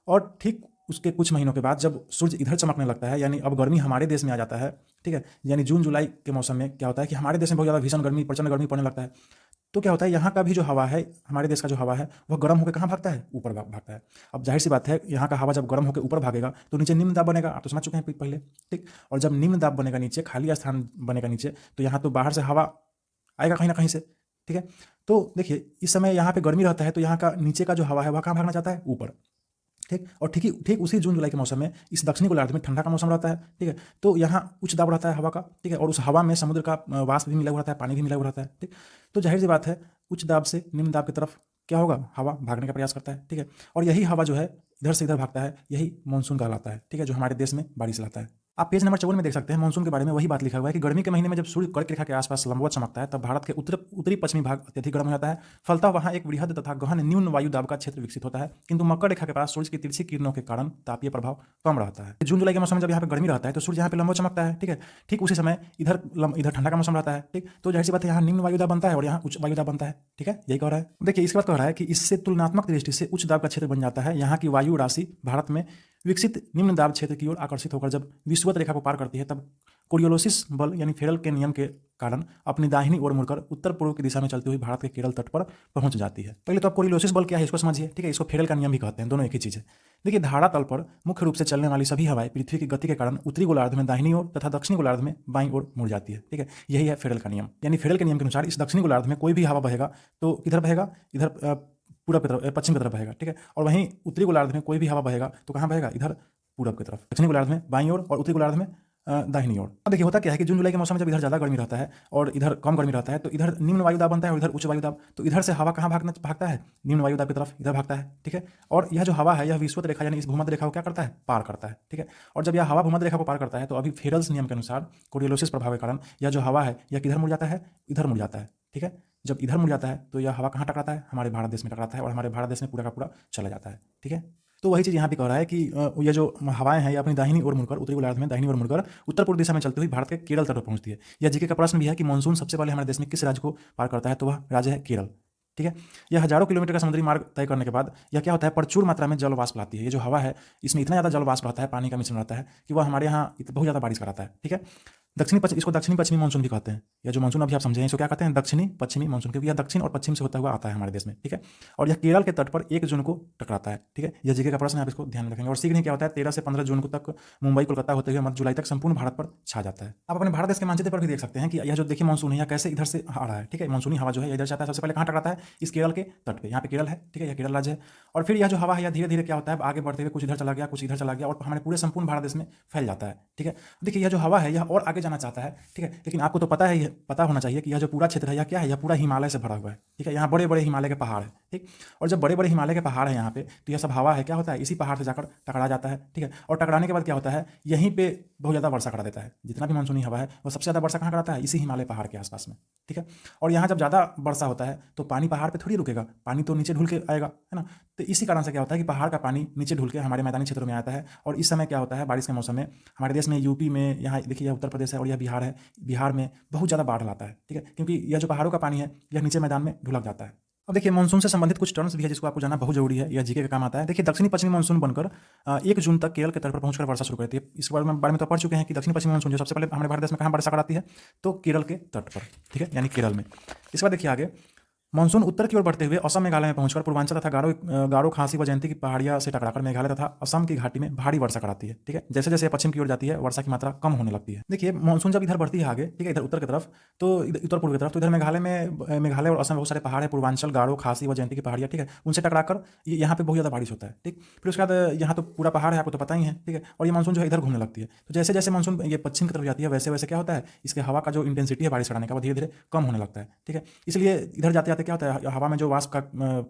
और ठीक उसके कुछ महीनों के बाद जब सूर्य इधर चमकने लगता है, यानी अब गर्मी हमारे देश में आ जाता है। ठीक है, यानी जून जुलाई के मौसम में क्या होता है कि हमारे देश में बहुत ज़्यादा भीषण गर्मी, प्रचंड गर्मी पड़ने लगता है। तो क्या होता है, यहाँ का भी जो हवा है, हमारे देश का जो हवा है वह गर्म होकर कहाँ भागता है, ऊपर भागता है। अब जाहिर सी बात है, यहाँ का हवा जब गर्म होकर ऊपर भागेगा तो नीचे निम्न दाब बनेगा, आप तो समझ चुके हैं पहले। ठीक, और जब निम्न दाब बनेगा नीचे, खाली स्थान बनेगा नीचे, तो यहाँ तो बाहर से हवा आएगा कहीं ना कहीं से। ठीक है, तो देखिए, इस समय यहाँ पे गर्मी रहता है तो यहाँ का नीचे का जो हवा है वह कहाँ भागना चाहता है, ऊपर। ठीक, और ठीक उसी जून जुलाई के मौसम में इस दक्षिणी गोलार्ध में ठंडा का मौसम रहता है। ठीक है, तो यहाँ उच्च दाब रहता है हवा का। ठीक है, और उस हवा में समुद्र का वाष्प भी मिला हुआ रहता है, पानी भी मिला हुआ रहता है। ठीक, तो जाहिर सी बात है, उच्च दाब से निम्न दाब की तरफ क्या होगा, हवा भागने का प्रयास करता है। ठीक है, और यही हवा जो है इधर से इधर भागता है, यही मानसून कहलाता है। ठीक है, जो हमारे देश में बारिश लाता है। आप पेज नंबर 54 में देख सकते हैं मानसून के बारे में वही बात लिखा हुआ है कि गर्मी के महीने में जब सूर्य कर्क रेखा के आसपास लंबवत चमकता है तब भारत के उत्तरी पश्चिमी भाग अत्यधिक गर्म हो जाता है। फलतः वहां एक वृहद तथा गहन न्यून वायु दाब का क्षेत्र विकसित होता है, किंतु मकर रेखा के पास सूर्य की तिरछी किरणों के कारण तापीय प्रभाव कम रहता है। जून जुलाई के मौसम में जब यहाँ पे गर्मी रहता है तो सूर्य यहाँ पे लंबवत चमकता है, ठीक है। ठीक उसी समय इधर ठंडा का मौसम रहता है, ठीक। तो जाहिर सी बात है यहाँ निम्न वायु दाब बनता है और यहाँ उच्च वायु दाब बनता है, ठीक है। यही कह रहा है। देखिए इसके बाद कह रहा है कि इससे तुलनात्मक दृष्टि से उच्च दाब का क्षेत्र बन जाता है। यहाँ की वायु राशि भारत में विकसित निम्न दाब क्षेत्र की ओर आकर्षित होकर जब विषुवत रेखा को पार करती है तब कोरियोलिस बल यानी फेरल के नियम के कारण अपनी दाहिनी ओर मुड़कर उत्तर पूर्व की दिशा में चलती हुई भारत के केरल तट पर पहुंच जाती है। पहले तो आप कोरियोलिस बल क्या है इसको समझिए, ठीक है। इसको फेरल का नियम भी कहते हैं, दोनों एक ही चीज़ है। देखिए धारा तल पर मुख्य रूप से चलने वाली सभी हवाएं पृथ्वी की गति के कारण उत्तरी गोलार्ध में दाहिनी ओर तथा दक्षिणी गोलार्ध में बाईं ओर मुड़ जाती है, ठीक है। यही है फेरल का नियम। यानी फेरल के नियम के अनुसार इस दक्षिणी गोलार्ध में कोई भी हवा बहेगा तो किधर बहेगा, इधर पूरब की तरफ, पश्चिम की तरफ बहेगा, ठीक है। और वहीं उत्तरी गोलार्ध में कोई भी हवा बहेगा तो कहाँ बहेगा, इधर पूरब की तरफ, दक्षिणी गोलार्ध में बाईं ओर और उत्तरी गोलार्ध में दाहिनी ओर। अब देखिए होता क्या है कि जून जुलाई के मौसम में जब इधर ज़्यादा गर्मी रहता है और इधर कम गर्मी रहता है तो इधर निम्न वायु दाब बनता है और इधर उच्च वायु दाब। तो इधर से हवा कहाँ भागता है, निम्न वायु दाब की तरफ, इधर भागता है, ठीक है। और यह जो हवा है यह विषुवत रेखा यानी इस भूमध्य रेखा को क्या करता है, पार करता है, ठीक है। और जब यह हवा भूमध्य रेखा को पार करता है तो अभी फेरल्स नियम के अनुसार कोरियोलिस प्रभाव के कारण यह जो हवा है यह किधर मुड़ जाता है, इधर मुड़ जाता है, ठीक है। जब इधर मुड़ जाता है तो यह हवा कहाँ टकराता है, हमारे भारत देश में टकराता है और हमारे भारत देश में पूरा का पूरा चला जाता है, ठीक है। तो वही चीज़ यहाँ पे कह रहा है कि ये जो हवाएं हैं ये अपनी दाहिनी ओर मुड़कर उत्तरी गोलार्ध में दाहिनी ओर मुड़कर उत्तर पूर्व दिशा में चलती हुई भारत के केरल तट पर पहुंचती है। यह जीके का प्रश्न भी है कि मानसून सबसे पहले हमारे देश में किस राज्य को पार करता है, तो वह राज्य है केरल, ठीक है। यह हजारों किलोमीटर का समुद्री मार्ग तय करने के बाद यह क्या होता है, प्रचुर मात्रा में जल वाष्प लाती है। ये जो हवा है इसमें इतना ज़्यादा जल वाष्प रहता है, पानी का मिश्रण रहता है कि वह हमारे यहाँ बहुत ज़्यादा बारिश कराता है, ठीक है। इसको दक्षिणी पश्चिमी मानसून भी कहते हैं। यह जो मानसून अभी आप समझे हैं इसको क्या कहते हैं, दक्षिणी पश्चिमी मानसून, क्योंकि यह दक्षिण और पश्चिम से होता हुआ आता है हमारे देश में, ठीक है। और यह केरल के तट पर 1 जून को टकराता है, ठीक है। यह जीके का प्रश्न है, आप इसको ध्यान में रखेंगे। और शीघ्र ही क्या होता है 13 से 15 जून को तक मुंबई कोलकाता होते हुए मध्य जुलाई तक संपूर्ण भारत पर छा जाता है। आप अपने भारत देश के मानचित्र पर भी देख सकते हैं कि यह जो देखिए मानसून है यह कैसे इधर से आ रहा है, ठीक है। मानसूनी हवा जो है इधर से आता है, सबसे पहले कहाँ टकराता है, इस केरल के तट पर। यहाँ पे केरल है, ठीक है, यह केरल राज्य है। और फिर यह जो हवा है यह धीरे धीरे क्या होता है आगे बढ़ते हुए कुछ इधर चला गया, कुछ इधर चला गया और हमारे पूरे संपूर्ण भारत देश में फैल जाता है, ठीक है। देखिए यह जो हवा है यह और आगे जाना चाहता है, ठीक है। लेकिन आपको तो पता होना चाहिए कि यह जो पूरा क्षेत्र है यह क्या है, यह पूरा हिमालय से भरा हुआ है, ठीक है। यहाँ बड़े बड़े हिमालय के पहाड़ है, ठीक। और जब बड़े बड़े हिमालय के पहाड़ है यहाँ पे तो यह सब हवा है क्या होता है, इसी पहाड़ से जाकर टकरा जाता है, ठीक है। और टकराने के बाद क्या होता है, यहीं पे बहुत ज़्यादा वर्षा करा देता है। जितना भी मानसूनी हवा है वह सबसे ज़्यादा वर्षा कहाँ कराता है, इसी हिमालय पहाड़ के आसपास में, ठीक है। और यहाँ जब ज़्यादा वर्षा होता है तो पानी पहाड़ पर थोड़ी रुकेगा, पानी तो नीचे ढुल के आएगा, है ना। तो इसी कारण से क्या होता है कि पहाड़ का पानी नीचे ढुल के हमारे मैदानी क्षेत्रों में आता है। और इस समय क्या होता है बारिश के मौसम में हमारे देश में यूपी में, यहाँ देखिए यह उत्तर प्रदेश है और यह बिहार है, बिहार में बहुत ज़्यादा बाढ़ लाता है, ठीक है। क्योंकि यह जो पहाड़ों का पानी है यह नीचे मैदान में ढुलक जाता है। अब देखिए मानसून से संबंधित कुछ टर्म्स भी है जिसको आपको जानना बहुत जरूरी है, यह जीके का काम आता है। देखिए दक्षिणी पश्चिमी मानसून बनकर 1 जून तक केरल के तट पर पहुंचकर वर्षा शुरू करती है। इस बारे में तो पढ़ चुके हैं कि दक्षिणी पश्चिमी मानसून जो सबसे पहले हमारे भारत देश में कहाँ वर्षा कराती है, तो केरल के तट पर, ठीक है, यानी केरल में। इसके बाद देखिए आगे मानसून उत्तर की ओर बढ़ते हुए असम मेघालय में पहुंचकर पूर्वांचल तथा गारो खासी व जयंती की पहाड़ियां से टकराकर मेघालय तथा असम की घाटी में भारी वर्षा कराती है, ठीक है। जैसे जैसे पश्चिम की ओर जाती है वर्षा की मात्रा कम होने लगती है। देखिए मानसून जब इधर बढ़ती है आगे, ठीक है, इधर उत्तर की तरफ, तो उत्तर पूर्व की तरफ, तो इधर मेघालय और असम बहुत सारे पहाड़ है, पूर्वांचल गारो खासी व जयंती की पहाड़ियां, ठीक है, उनसे टकराकर यहाँ पे बहुत ज़्यादा बारिश होता है, ठीक। फिर उसके बाद यहाँ तो पूरा पहाड़ है, आपको तो पता ही है, ठीक है। और ये मानसून जो है इधर घूमने लगती है। तो जैसे जैसे मानसून ये पश्चिम की तरफ जाती है वैसे वैसे क्या होता है, इसके हवा का जो इंटेंसिटी है बारिश कराने का वो धीरे धीरे कम होने लगता है, ठीक है। इसलिए इधर जाते जाते क्या होता है, हवा में जो वाष्प का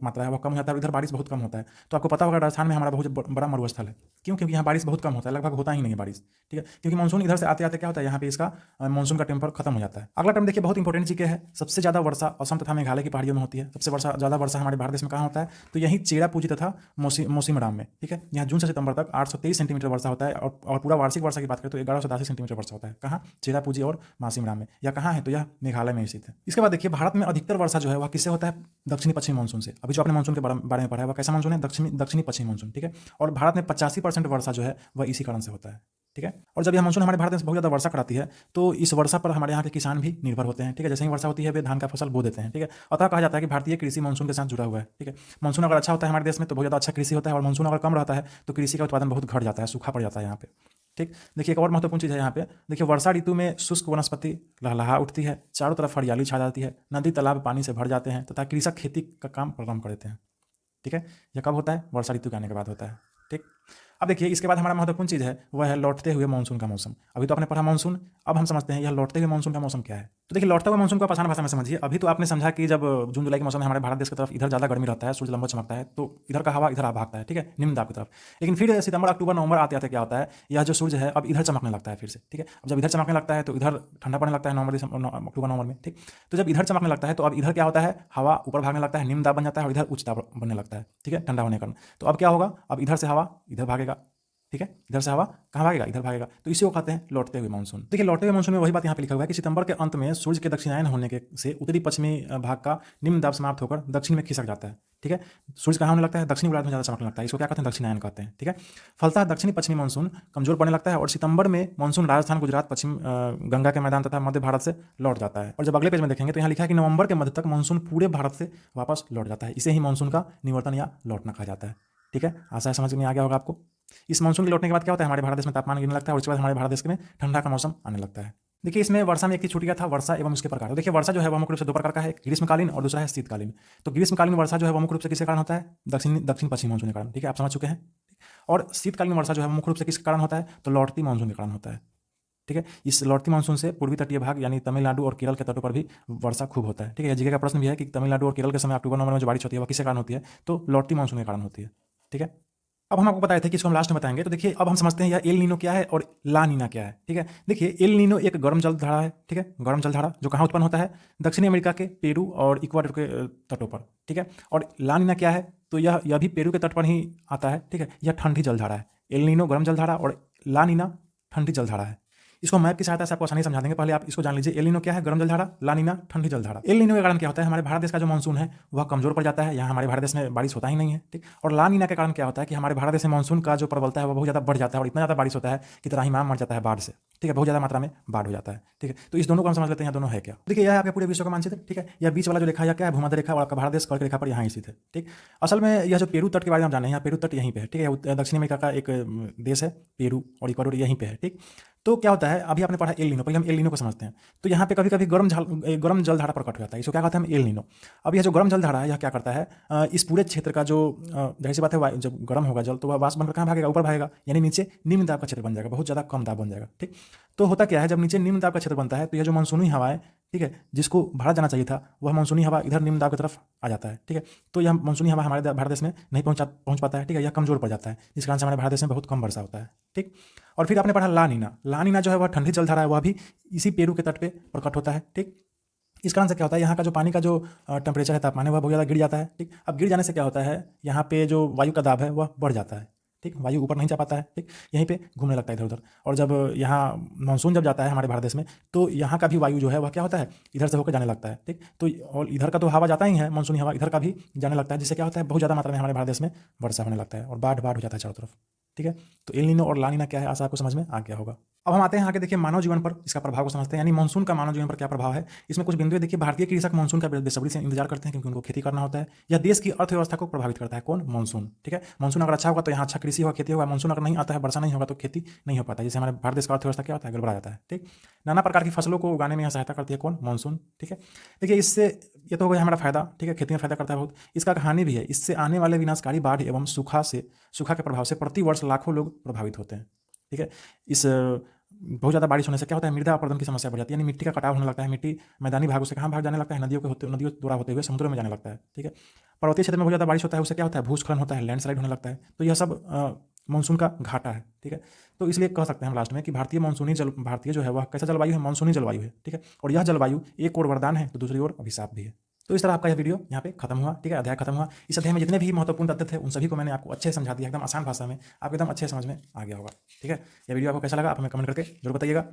मात्रा है वो कम हो जाता है और इधर बारिश बहुत कम होता है। तो आपको पता होगा राजस्थान में हमारा बहुत बड़ा मरुस्थल है, क्यों, क्योंकि यहाँ बारिश बहुत कम होता है, लगभग होता ही नहीं है बारिश, ठीक है। क्योंकि मानसून इधर से आते आते क्या होता है यहाँ पे इसका मानसून का टेम्पर खत्म हो जाता है। अगला टर्म देखिए बहुत इंपॉर्टेंट चीज़ है, सबसे ज़्यादा वर्षा असम तथा मेघालय की पहाड़ियों में होती है। सबसे ज़्यादा वर्षा हमारे भारत देश में कहाँ होता है, तो यहीं चेरापूंजी तथा मौसीमराम में, ठीक है। यहाँ जून से सितंबर तक 823 सेंटीमीटर वर्षा होता है और पूरा वार्षिक वर्षा की बात करें तो 1180 सेंटीमीटर वर्षा होता है। कहाँ, चेरापूंजी और मौसीमराम में। या कहाँ है, तो यह मेघालय में स्थित है। इसके बाद देखिए भारत में अधिकतर वर्षा जो है वह किससे होता है, दक्षिणी पश्चिमी मानसून से। अभी जो आपने मानसून के बारे में पढ़ा है वह कैसा मानसून है, दक्षिणी पश्चिमी मानसून, ठीक है। और भारत में 85% वर्षा जो है वह इसी कारण से होता है, ठीक है। और जब यह मानसून हमारे भारत में बहुत ज़्यादा वर्षा कराती है तो इस वर्षा पर हमारे यहाँ के किसान भी निर्भर होते हैं, ठीक है। जैसे ही वर्षा होती है वे धान का फसल बो देते हैं, ठीक है। अतः कहा जाता है कि भारतीय कृषि मानसून के साथ जुड़ा हुआ है, ठीक है। मानसून अगर अच्छा होता है हमारे देश में तो बहुत ज़्यादा अच्छा कृषि होता है, और मानसून अगर कम रहता है तो कृषि का उत्पादन बहुत घट जाता है, सूखा पड़ जाता है यहाँ पे, ठीक। देखिए एक और महत्वपूर्ण चीज़ है यहाँ पे, देखिए वर्षा ऋतु में शुष्क वनस्पति लहलहा उठती है, चारों तरफ हरियाली छा जाती है, नदी तालाब पानी से भर जाते हैं तथा कृषक खेती का काम प्रारंभ कर देते हैं, ठीक है। यह कब होता है, वर्षा ऋतु के आने के बाद होता है, ठीक। अब देखिए इसके बाद हमारा महत्वपूर्ण चीज़ है वह है लौटते हुए मानसून का मौसम। अभी तो आपने पढ़ा मानसून, अब हम समझते हैं यह लौटते हुए मानसून का मौसम क्या है। तो देखिए लौटता हुआ मानसून को आप आसान भाषा में समझिए। अभी तो आपने समझा कि जब जून जुलाई के मौसम में हमारे भारत देश की तरफ इधर ज़्यादा गर्मी रहता है, सूर्य लंबा चमकता है, तो इधर का हवा इधर आ भागता है, ठीक है, निम्न दाब की तरफ। लेकिन फिर सितंबर अक्टूबर नवंबर आते आते क्या होता है, यह जो सूर्य है अब इधर चमकने लगता है फिर से, ठीक है। अब जब इधर चमकने लगता है तो इधर ठंडा पड़ने लगता है अक्टूबर नवंबर में, ठीक। तो जब इधर चमकने लगता है तो अब इधर क्या होता है, हवा ऊपर भागने लगता है, निम्न दाब बन जाता है और इधर उच्च दाब बनने लगता है, ठीक है, ठंडा होने के कारण। तो अब क्या होगा, अब इधर से हवा इधर भागेगा, ठीक है, इधर से हवा कहाँ भागेगा, इधर भागेगा। तो इसी को कहते हैं लौटते हुए मानसून। देखिए लौटते हुए मानसून में वही बात यहाँ पे लिखा हुआ है कि सितंबर के अंत में सूर्य के दक्षिणायन होने के से उत्तरी पश्चिमी भाग का निम्न दाब समाप्त होकर दक्षिण में खिसक जाता है, ठीक है। सूर्य कहाँ होने लगता है, दक्षिणी गोलार्ध में ज़्यादा चमकने लगता है, इसको क्या कहते हैं, दक्षिणायन कहते हैं, ठीक है। फलतः दक्षिणी पश्चिमी मानसून कमजोर पड़ने लगता है और सितंबर में मानसून राजस्थान, गुजरात, पश्चिम गंगा के मैदान तथा मध्य भारत से लौट जाता है। और जब अगले पेज में देखेंगे तो यहाँ लिखा है कि नवंबर के मध्य तक मानसून पूरे भारत से वापस लौट जाता है। इसे ही मानसून का निवर्तन या लौटना कहा जाता है, ठीक है। आशा है समझ में आ गया होगा आपको। इस मानसून के लौटने के बाद क्या होता है, हमारे भारत देश में तापमान गिरने लगता है और उसके बाद हमारे भारत देश में ठंडा का मौसम आने लगता है। देखिए इसमें वर्षा में एक चीज छूट गया था, वर्षा एवं उसके प्रकार। देखिए वर्षा जो है वह मुख्य रूप से दो प्रकार का है, ग्रीष्मकालीन और दूसरा है शीतकालीन। तो ग्रीष्मकालीन वर्षा जो है वह मुख्य रूप से किसके कारण होता है, दक्षिण पश्चिम मानसून के कारण, ठीक है, आप समझ चुके हैं। और शीतकालीन वर्षा जो है मुख्य रूप से किसके कारण होता है, तो लौटती मानसून के कारण होता है, ठीक है। इस लौटती मानसून से पूर्वी तटीय भाग यानी तमिलनाडु और केरल के तटों पर भी वर्षा खूब होता है, ठीक है। यह जीके का प्रश्न भी है कि तमिलनाडु और केरल के समय अक्टूबर नवंबर में जो बारिश होती है वह किसके कारण होती है, तो लौटती मानसून के कारण होती है, ठीक है। अब हम आपको बताए थे कि इसको हम लास्ट में बताएंगे। तो देखिए अब हम समझते हैं यह एल नीनो क्या है और ला नीना क्या है, ठीक है। देखिए एल नीनो एक गर्म जलधारा है, ठीक है, गर्म जलधारा जो कहाँ उत्पन्न होता है, दक्षिणी अमेरिका के पेरू और इक्वाडोर के तटों पर, ठीक है। और ला नीना क्या है, तो यह भी पेरू के तट पर ही आता है, ठीक है। यह ठंडी जलधारा है। एल नीनो गर्म जलधारा और ला नीना ठंडी जलधारा है। इसको मैप की सहायता से आपको आसानी समझा देंगे। पहले आप इसको जान लीजिए, एल नीनो क्या है, गर्म जलधारा, ला नीना ठंडी जलधारा। एल नीनो के कारण क्या होता है, हमारे भारत देश का जो मानसून है वह कमजोर पड़ जाता है, यहाँ हमारे भारत देश में बारिश होता ही नहीं है, ठीक। और ला नीना के कारण क्या होता है कि हमारे भारत देश में मानसून का जो प्रबलता है वह बहुत ज़्यादा बढ़ जाता है और इतना ज़्यादा बारिश होता है कि त्राहिमाम मर जाता है बाढ़ से, ठीक है, बहुत ज़्यादा मात्रा में बाढ़ हो जाता है, ठीक है। तो इस दोनों को हम समझ लेते हैं, यहाँ दोनों है क्या। देखिए यह है आपके पूरे विश्व का मानचित्र, ठीक है। यह बीच वाला जो रेखा, यह क्या है, भूमध्य रेखा, और आपका भारत देश कर्क रेखा पर यहाँ स्थित है, ठीक। असल में यह जो पेरू तट के बारे में हम जाने हैं, यहाँ पेरू तट यहीं पे है, ठीक है, दक्षिण अमेरिका का एक देश है पेरू और इक्वाडोर यहीं पे है, ठीक। तो क्या होता है, अभी आपने पढ़ा एल नीनो, पहले हम एल नीनो को समझते हैं। तो यहाँ पे कभी कभी गर्म जलधारा प्रकट हो जाता है, इसको क्या कहते हैं हम, एल नीनो। अब यह जो गर्म जलधारा है यह क्या करता है, इस पूरे क्षेत्र का जो जाहिर सी बात है जब गर्म होगा जल तो वह वाष्प बनकर कहाँ भागेगा, ऊपर भागेगा, यानी नीचे निम्न दाब का क्षेत्र बन जाएगा, बहुत ज़्यादा कम दाब बन जाएगा, ठीक। तो होता क्या है, जब नीचे निम्न दाब का क्षेत्र बनता है तो यह जो मानसूनी हवा है, ठीक है, जिसको भारत जाना चाहिए था वह मानसूनी हवा इधर निम्न दाब की तरफ आ जाता है, ठीक है। तो यह मानसूनी हवा हमारे भारत देश में नहीं पहुंच पाता है, ठीक है, यह कमजोर पड़ जाता है, जिस कारण से हमारे भारत देश में बहुत कम वर्षा होता है, ठीक। और फिर आपने पढ़ा ला नीना। ला नीना जो है वह ठंडी जलधारा है, वह भी इसी पेरू के तट पे प्रकट होता है, ठीक। इस कारण से क्या होता है, यहाँ का जो पानी का जो टेम्परेचर है, तापमान है, वह बहुत ज़्यादा गिर जाता है, ठीक। अब गिर जाने से क्या होता है, यहाँ पे जो वायु का दाब है वह बढ़ जाता है, ठीक, वायु ऊपर नहीं जा पाता है, ठीक, यहीं पे घूमने लगता है इधर उधर। और जब यहाँ मानसून जब जाता है हमारे भारत देश में तो यहाँ का भी वायु जो है वह क्या होता है, इधर से होकर जाने लगता है, ठीक। तो और इधर का तो हवा जाता ही है, मानसूनी हवा इधर का भी जाने लगता है, जिससे क्या होता है, बहुत ज़्यादा मात्रा में हमारे भारत देश में वर्षा होने लगता है और बाढ़ हो जाता है चारों तरफ, ठीक है। तो एल नीनो और ला नीना क्या है, आशा आपको समझ में आ गया होगा। अब हम आते हैं आगे, देखिए मानव जीवन पर इसका प्रभाव को समझते हैं, यानी मानसून का मानव जीवन पर क्या प्रभाव है। इसमें कुछ बिंदु देखिए, भारतीय कृषक मानसून का बेसब्री से इंतजार करते हैं क्योंकि उनको खेती करना होता है। यह देश की अर्थव्यवस्था को प्रभावित करता है, कौन, मानसून, ठीक है। मानसून अगर अच्छा होगा तो यहाँ अच्छा कृषि होगा, खेती होगा। मानसून अगर नहीं आता है, वर्षा नहीं होगा तो खेती नहीं हो पाता है, जिससे हमारे भारत देश का अर्थव्यवस्था क्या होता है, गड़बड़ा जाता है, ठीक। नाना प्रकार की फसलों को उगाने में यह सहायता करती है, कौन, मानसून, ठीक है। देखिए इससे ये तो हो गया हमारा फायदा, ठीक है, खेती में फायदा करता है बहुत। इसका हानि भी है, इससे आने वाले विनाशकारी बाढ़ एवं सूखा के प्रभाव से प्रति वर्ष लाखों लोग प्रभावित होते हैं, ठीक है। इस बहुत ज़्यादा बारिश होने से क्या होता है, मृदा अपरदन की समस्या बढ़ जाती है, यानी मिट्टी का कटाव होने लगता है। मिट्टी मैदानी भागों से कहाँ भाग जाने लगता है, नदियों द्वारा होते हुए समुद्रों में जाने लगता है, ठीक है। पर्वतीय क्षेत्र में बहुत ज़्यादा बारिश होता है, उससे क्या होता है, भूस्खलन होता है, लैंडस्लाइड होने लगता है। तो यह सब मानसून का घाटा है, ठीक है। तो इसलिए कह सकते हैं हम लास्ट में कि भारतीय जो है वह कैसा जलवायु है, मानसूनी जलवायु है, ठीक है। और यह जलवायु एक ओर वरदान है तो दूसरी ओर अभिशाप भी है। तो इस तरह आपका यह वीडियो यहाँ पे खत्म हुआ, ठीक है, अध्याय खत्म हुआ। इस अध्याय में जितने भी महत्वपूर्ण तथ्य थे उन सभी को मैंने आपको अच्छे से समझा दिया, एकदम आसान भाषा में, आपको एकदम अच्छे समझ में आ गया होगा, ठीक है। यह वीडियो आपको कैसा लगा आप हमें कमेंट करके जरूर बताइएगा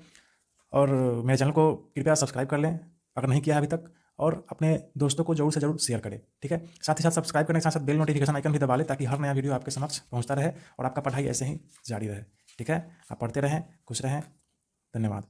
और मेरे चैनल को कृपया सब्सक्राइब कर लें अगर नहीं किया है अभी तक, और अपने दोस्तों को जरूर से जरूर शेयर करें, ठीक है। साथ ही साथ सब्सक्राइब करने के साथ साथ बेल नोटिफिकेशन आइकन भी दबा लें ताकि हर नया वीडियो आपके समक्ष पहुँचता रहे और आपका पढ़ाई ऐसे ही जारी रहे, ठीक है। आप पढ़ते रहें, खुश रहें, धन्यवाद।